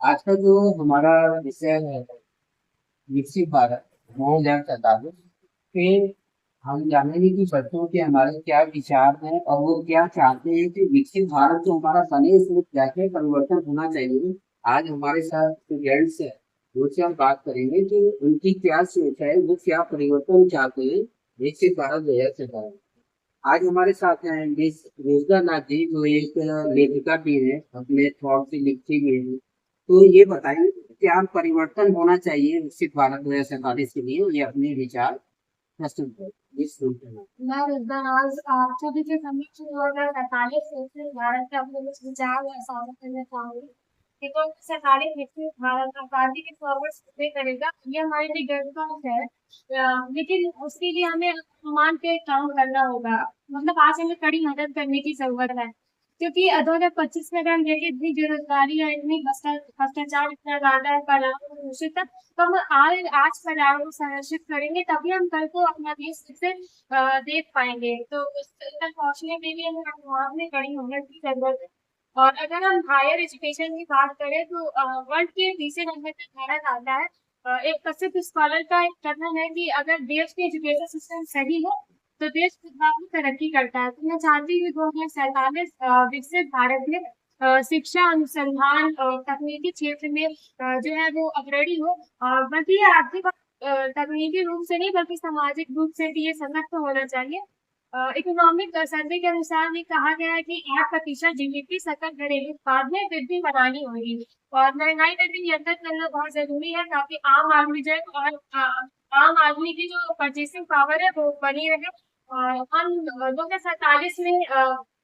आज का जो हमारा विषय है विकसित भारत 2047 पे हम जानेंगे कि बच्चों के हमारे क्या विचार हैं और वो क्या चाहते हैं कि विकसित भारत जो हमारा बने इसमें क्या क्या परिवर्तन होना चाहिए। आज हमारे साथ स्टूडेंट्स है, उनसे हम बात करेंगे कि उनकी क्या सोच है, वो क्या परिवर्तन चाहते हैं विकसित भारत 2047। आज हमारे साथ हैं मिस रोजगार नाथ जी, जो एक लेखिका भी है, अपने थॉट से लिखती भी है। तो ये बताइए क्या परिवर्तन होना चाहिए विकसित भारत 2047 के लिए, ये अपने विचार प्रस्तुत करें। इस रूप में मैं आज आप सभी के समक्ष 2047 विकसित भारत के अपने कुछ विचार या साझा करना चाहूंगी। कि तो 2047 विकसित भारत आबादी के फॉरवर्ड से करेगा, ये हमारे लिए गर्व का विषय है। लेकिन उसके लिए हमें अनुमान पे काम करना होगा। मतलब आज हमें कड़ी मेहनत करने की जरूरत है, क्योंकि 2025 में अगर हम देखें, इतनी बेरोजगारी है, इतनी भ्रष्टाचार इतना ज्यादा है, पर्यावरण दूषित है। तो हम आज पर्यावरण को संरक्षित करेंगे, तभी हम कल को अपना देश विकसित देख पाएंगे। तो उस तक पहुंचने के लिए हमें अनुवाद में कड़ी मेहनत की जरूरत है। और अगर हम हायर एजुकेशन की बात करें तो वर्ल्ड के तीसरे नंबर पर भारत आता है। एक प्रसिद्ध स्कॉलर का एक कथन है कि अगर देश के एजुकेशन सिस्टम सही हो तो देश खुद ब खुद तरक्की करता है। तो मैं चाहती हूँ 2047 विकसित भारत में शिक्षा, अनुसंधान और तकनीकी क्षेत्र में जो है वो अग्रणी हो। और बल्कि ये आर्थिक और तकनीकी रूप से नहीं, बल्कि सामाजिक रूप से भी ये सशक्त होना चाहिए। इकोनॉमिक सर्वे के अनुसार ये कहा गया है कि 8% जीडीपी सकल घरेलू उत्पाद में वृद्धि बनानी होगी। और महंगाई पर भी नियंत्रण करना बहुत जरूरी है, ताकि आम आदमी जो है और आम आदमी की जो परचेसिंग पावर है वो बनी रहे। और हम 2047 में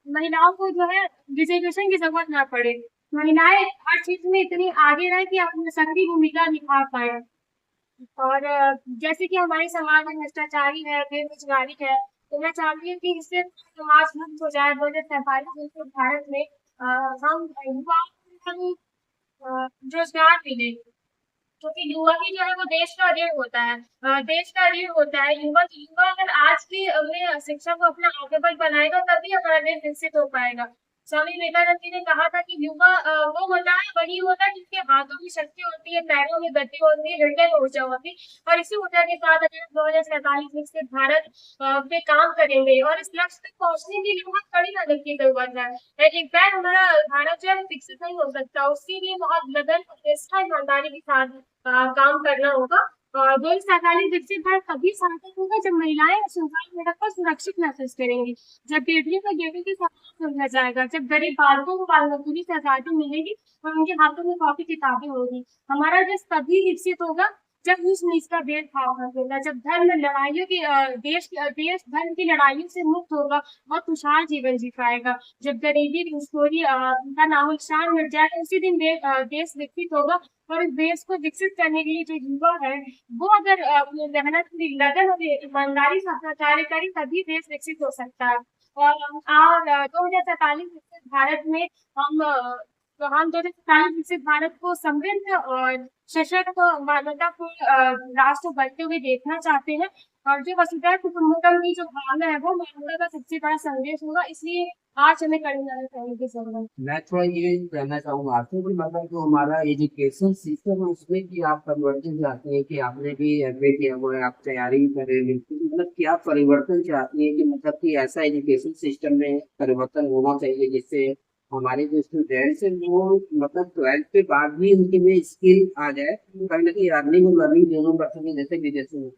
महिलाओं को जो है रिजर्वेशन की जरूरत ना पड़े। महिलाएं हर चीज में इतनी आगे रहे कि अपनी सक्रिय भूमिका निभा पाए। और जैसे कि हमारे समाज में भ्रष्टाचारी है, बेरोजगारी है, तो मैं चाहती हूँ कि इससे समाज मुक्त हो जाए। 2047 में भारत में हम युवाओं को हम रोजगार मिले, क्योंकि युवा ही जो है वो देश का रीढ़ होता है। देश का रीढ़ होता है युवा। युवा अगर आज की में शिक्षा को अपना आगे बढ़ बनाएगा, तभी हमारा देश विकसित हो पाएगा। स्वामी विवेकानंद जी ने कहा था कि युवा वो होता है, वही होता है जिसके हाथों में शक्ति होती है, पैरों में गति होती है, हृदय में ऊर्जा होती है। और इसी ऊर्जा के साथ अगर हम 2047 विकसित भारत पे काम करेंगे और इस लक्ष्य तक पहुंचने के लिए बहुत कड़ी मेहनत की जरूरत है। एक बैग हमारा भारत जो है विकसित नहीं हो सकता, उसके लिए बहुत लगन और निष्ठा, ईमानदारी के साथ काम करना होगा। और 2047 विकसित भारत तभी सार्थक होगा जब महिलाएं सोशल मीडिया पर सुरक्षित महसूस करेंगी, जब बेटियों को बेटी के समान समझा जाएगा, जब गरीब बालकों को बाल मजदूरी से आजादी मिलेगी और उनके हाथों में कॉपी किताबें होगी। हमारा देश तभी विकसित होगा जब ऊंच नीच का भेदभाव खत्म होगा, जब धर्म लड़ाइयों की देश धर्म की लड़ाइयों से मुक्त होगा और खुशहाल जीवन जी पाएगा। जब गरीबी घुसखोरी का नामोनिशान मिट जाएगा, उसी दिन देश विकसित होगा। और इस देश को विकसित करने के लिए जो युवा है, वो अगर मेहनत करी, लगन और ईमानदारी से अपना कार्य करे, तभी देश विकसित हो सकता है। और 2047 विकसित भारत में हम तो हम 2047 विकसित भारत को समृद्ध और सशक्त मानवतापूर्ण राष्ट्र बनते हुए देखना चाहते हैं। और जो वसुधैव कुटुंबकम की जो भावना है वो मानवता का सबसे बड़ा संदेश होगा। इसलिए आज हमें कड़ी मेहनत करने की जरूरत है। मैं थोड़ा ये कहना चाहूंगा आपसे कि मतलब जो हमारा एजुकेशन सिस्टम है उसमें कि आप परिवर्तन चाहते हैं, कि आपने भी एमए किया हुआ है, आप तैयारी कर रहे हैं, तो मतलब क्या परिवर्तन चाहती हैं कि मतलब कि ऐसा एजुकेशन सिस्टम में परिवर्तन होना चाहिए जिससे हमारे जो स्टूडेंट्स हैं वो मतलब 12th के बाद भी उनके में स्किल आ जाए, कहीं ना कहीं अर्निंग और लर्निंग दोनों बढ़ सके जैसे विदेशों में।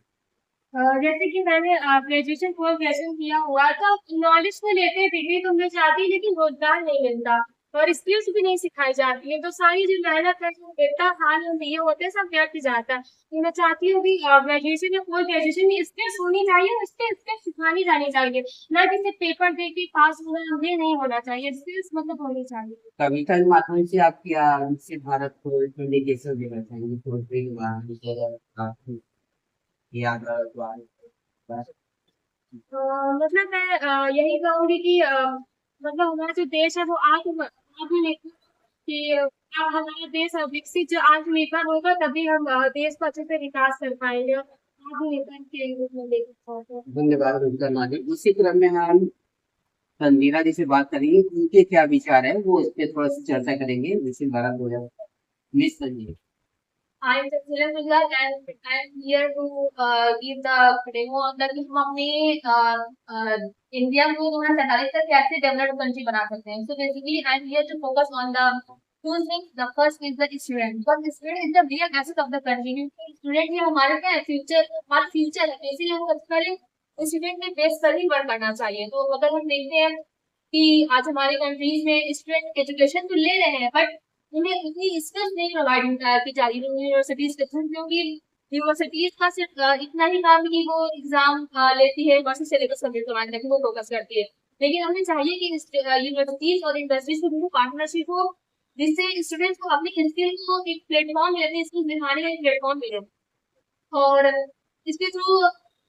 जैसे कि मैंने ग्रेजुएशन पोस्ट ग्रेजुएशन किया हुआ था, नॉलेज तो लेते हैं, डिग्री तो मिल जाती है, लेकिन रोजगार नहीं मिलता और स्किल्स भी नहीं सिखाई जाती है। तो सारी जो मेहनत है, जो इतना साल हम दिए होते हैं, सब व्यर्थ जाता है। तो मैं चाहती हूँ कि ग्रेजुएशन या पोस्ट ग्रेजुएशन में स्किल्स होनी चाहिए, उसके स्किल्स सिखानी जानी चाहिए। ना कि सिर्फ पेपर दे के पास होना, ये नहीं होना चाहिए। स्किल्स मतलब होनी चाहिए। कविता के माध्यम से आप क्या विकसित भारत को इंडिकेशन देना चाहेंगे, पोएट्री के माध्यम से आप याद अ, मतलब मैं यही कहूंगी कि मतलब हमारा जो देश है वो आत्मनिर्भर, कि अब हमारा देश विकसित जो आत्मनिर्भर होगा, तभी हम देश को अच्छे से विकास कर पाएंगे और आत्मनिर्भर के रूप में लेकर पाएंगे। धन्यवाद उनका नाजिक। इसी क्रम में हम तंजीला जी से बात करेंगे, उनके क्या विचार है वो इस पे थोड़ा सा चर्चा करेंगे विकसित Bharat 2047। Miss Sanjeev. I'm Cecilia Miller and I'm here to give the demo on the कि हम अपने इंडिया को 2047 तक कैसे डेवलप्ड कंट्री बना सकते हैं. So basically I'm here to focus on the two things. The first is the student. Because the student is the real asset of the country. क्योंकि student ही हमारे क्या है, फ्यूचर हमारा फ्यूचर है. तो इसीलिए हम सबसे पहले स्टूडेंट पे बेस पर ही वर्क करना चाहिए. तो अगर हम देखते हैं कि आज हमारी कंट्रीज में स्टूडेंट एजुकेशन तो ले रहे हैं बट उन्हें इतनी स्किल्स नहीं प्रोवाइड की जा रही यूनिवर्सिटीज के थ्रू. क्योंकि यूनिवर्सिटीज का सिर्फ इतना ही काम है कि वो एग्जाम लेती है, बस सिलेबस कंप्लीट करवाने तक वो फोकस करती है. लेकिन हमें चाहिए कि यूनिवर्सिटीज और इंडस्ट्रीज के थ्रू पार्टनरशिप हो, जिससे स्टूडेंट्स को अपनी स्किल को एक प्लेटफॉर्म मिले, अपनी स्किल दिखाने का एक प्लेटफॉर्म मिले. और इसके थ्रू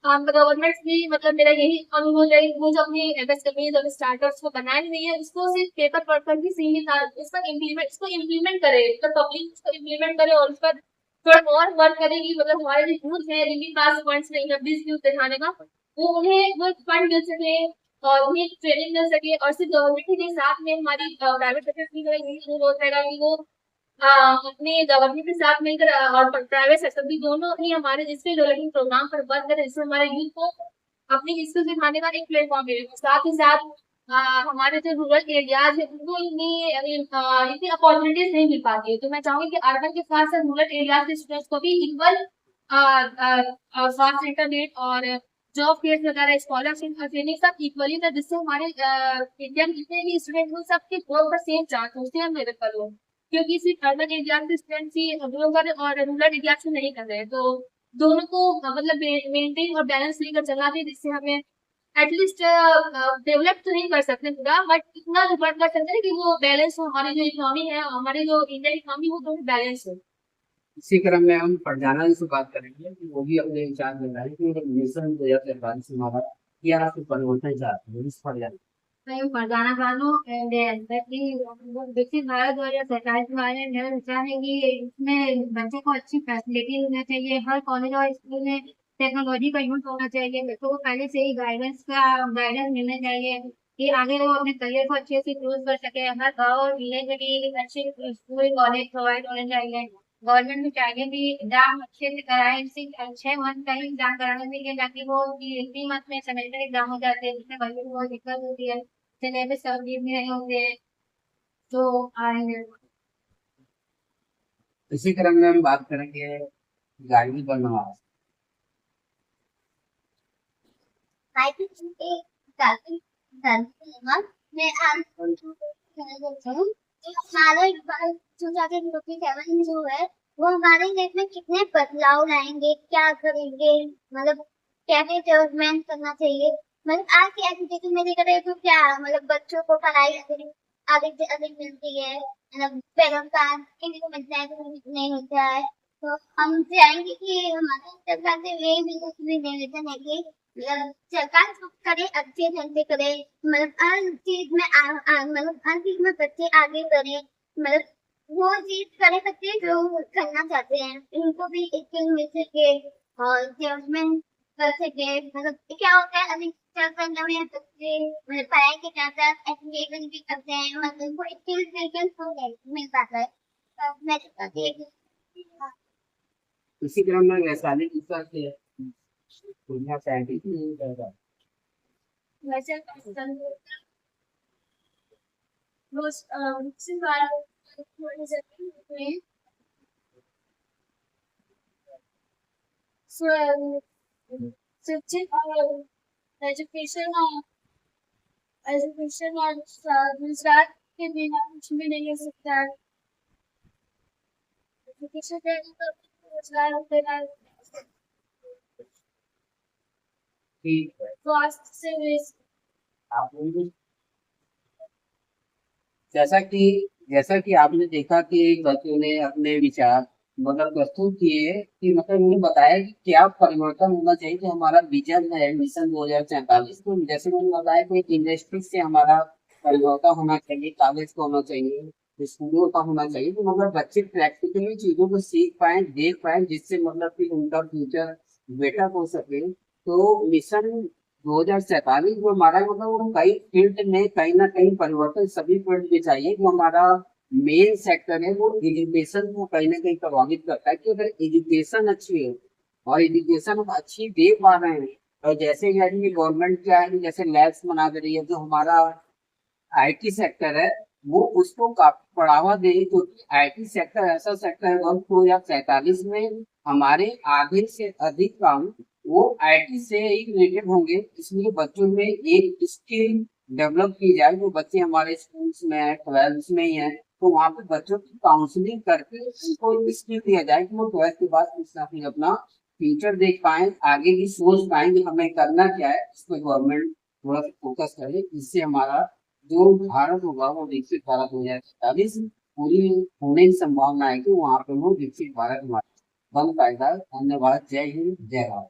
गवर्नमेंट भी, मतलब मेरा यही अनुभव है कि वो जो अपनी एमएसएमईज और स्टार्टअप्स को बनाए नहीं है, उसको सिर्फ पेपर पर ही सीमित इसको इम्प्लीमेंट करे, तो पब्लिक इसको इम्प्लीमेंट करे और उस पर थोड़ा और वर्क करे कि मतलब हमारे जो यूथ है जिनके पास फंड्स नहीं है अपनी स्किल्स दिखाने का, वो उन्हें वो फंड मिल सके और उन्हें ट्रेनिंग मिल सके. और सिर्फ गवर्नमेंट के साथ में हमारी प्राइवेट सेक्टर की यही अनुरोध रहेगा कि वो अपने गवर्नमेंट के साथ मिलकर और प्राइवेट सेक्टर भी दोनों ही हमारे जिसपे डेवलपिंग प्रोग्राम पर वर्क करें, जिससे हमारे यूथ को अपनी स्किल दिखाने का एक प्लेटफॉर्म मिलेगा. साथ ही साथ हमारे जो रूरल एरियाज है उनको इतनी अपॉर्चुनिटीज नहीं मिल पाती है. तो मैं चाहूंगी कि अर्बन के साथ साथ रूरल एरियाज के स्टूडेंट्स को भी इक्वल फास्ट इंटरनेट और जॉब फेयर वगैरह स्कॉलरशिप ट्रेनिंग सब इक्वली था, जिससे हमारे इंडिया में जितने भी स्टूडेंट हो सबके ग्रोथ का सेम चांस हो, सेम लेवल पर हो. क्योंकि सिर्फ अर्बन एरिया के स्टूडेंट्स ही ग्लोबल और रूरल एरिया से नहीं कर रहे हैं. तो दोनों को मतलब मेंटेन और बैलेंस लेकर चलना चाहिए, जिससे हमें एटलीस्ट डेवलप तो नहीं कर सकते पूरा, बट इतना तो कर सकते हैं कि वो बैलेंस हो. हमारी जो इकोनॉमी है, हमारी जो इंडियन इकोनॉमी, वो दोनों बैलेंस हो. इसी क्रम में हम फरजाना जी से बात करेंगे कि वो भी अपने विचार बताएं कि मिशन 2043 से हमारा क्या परिवर्तन चाहते हैं, इस फरजाना। मैं फरजाना बानो एंड विकसित भारत 2047 के बारे में मेरा विचार है कि इसमें बच्चों को अच्छी फैसिलिटी होना चाहिए. हर कॉलेज और स्कूल में टेक्नोलॉजी का यूज होना चाहिए. बच्चों को पहले से ही गाइडेंस मिलना चाहिए कि आगे वो अपने करियर को अच्छे से चूज कर सके. हर गाँव और विलेज में भी अच्छे स्कूल कॉलेज प्रोवाइड होने चाहिए. गवर्नमेंट भी चाहिए कि एग्जाम अच्छे से कराए, इसी 6 मंथ का ही एग्जाम कराने चाहिए, ताकि वो 3 मंथ में सेमेस्टर एग्जाम हो जाते हैं, जिसमें बच्चों को बहुत दिक्कत होती है, सिलेबस कंप्लीट नहीं होते हैं. तो आएंगे. इसी क्रम में हम बात करेंगे गाड़ी बनवा। मैं आज जो हमारे 2047 जो है वो हमारे लाइफ में कितने बदलाव लाएंगे, क्या करेंगे, मतलब कैसे डेवलपमेंट करना चाहिए. मतलब आज की एजुकेशन में देखा जाए तो क्या मतलब बच्चों को पढ़ाई अधिक से अधिक मिलती है, मतलब पेरेंट्स का किसी को मिलता है तो नहीं मिलता है. तो हम चाहेंगे कि हमारे सरकार से यही भी निवेदन है कि मतलब सरकार कुछ करे, अच्छे ढंग से करे, मतलब हर चीज में मतलब हर चीज में बच्चे आगे बढ़े, मतलब वो चीज करे बच्चे जो करना चाहते हैं, उनको भी एक मिल सके और डेवलपमेंट कर सके. मतलब क्या होता है अभी चलते में बच्चे मतलब पढ़ाई के साथ साथ एजुकेशन भी करते हैं, मतलब उनको एक मिल पाता है. तो मैं तो कहती हूँ इसी क्रम में वैशाली दूसरा से दुनिया साइंटिस्ट नहीं कर रहा। वैसे विकसित भारत में शिक्षित और एजुकेशन और रोजगार के बिना कुछ भी नहीं हो सकता है. एजुकेशन देने तो रोजगार देना, ठीक है, स्वास्थ्य से आप लोग जैसा कि आपने देखा कि बच्चों ने अपने विचार मतलब प्रस्तुत किए कि मतलब उन्हें बताया कि क्या परिवर्तन होना चाहिए. जो हमारा विजन है मिशन 2047, तो जैसे मैंने बताया कि इंडस्ट्री से हमारा परिवर्तन होना चाहिए, कॉलेज का होना चाहिए, स्कूलों का होना चाहिए. तो मतलब बच्चे प्रैक्टिकली चीजों को सीख पाए, देख पाए, जिससे मतलब कि उनका फ्यूचर बेटर हो सके. तो मिशन 2047 जो हमारा मतलब वो कई फील्ड में कहीं ना कहीं परिवर्तन सभी फील्ड में चाहिए. जो हमारा मेन सेक्टर है वो एजुकेशन को कहीं ना कहीं प्रभावित करता है, कि अगर एजुकेशन अच्छी है और एजुकेशन हम अच्छी दे पा रहे हैं, और जैसे यानी गवर्नमेंट क्या है, जैसे लैब्स बना दे रही है, जो हमारा आईटी सेक्टर है वो उसको काफी बढ़ावा दे, क्योंकि आईटी सेक्टर ऐसा सेक्टर है, वर्ष 2047 में हमारे आधे से अधिक काम वो आईटी से ही रिलेटेड होंगे। इसलिए बच्चों में एक स्किल डेवलप की जाए। जो बच्चे हमारे स्कूल्स में है, 12th में ही है, तो वहाँ पे बच्चों की काउंसलिंग करके उनको एक स्किल दिया जाए कि वो 12th के बाद कुछ ना कुछ अपना फ्यूचर देख पाए, आगे की सोच पाए कि हमें करना क्या है। इस पर गवर्नमेंट थोड़ा सा फोकस करे, इससे हमारा जो भारत होगा वो विकसित भारत 2047 पूरी होने की संभावना है कि वहां पे वो विकसित भारत हमारा बन पाएगा। धन्यवाद। जय हिंद, जय भारत।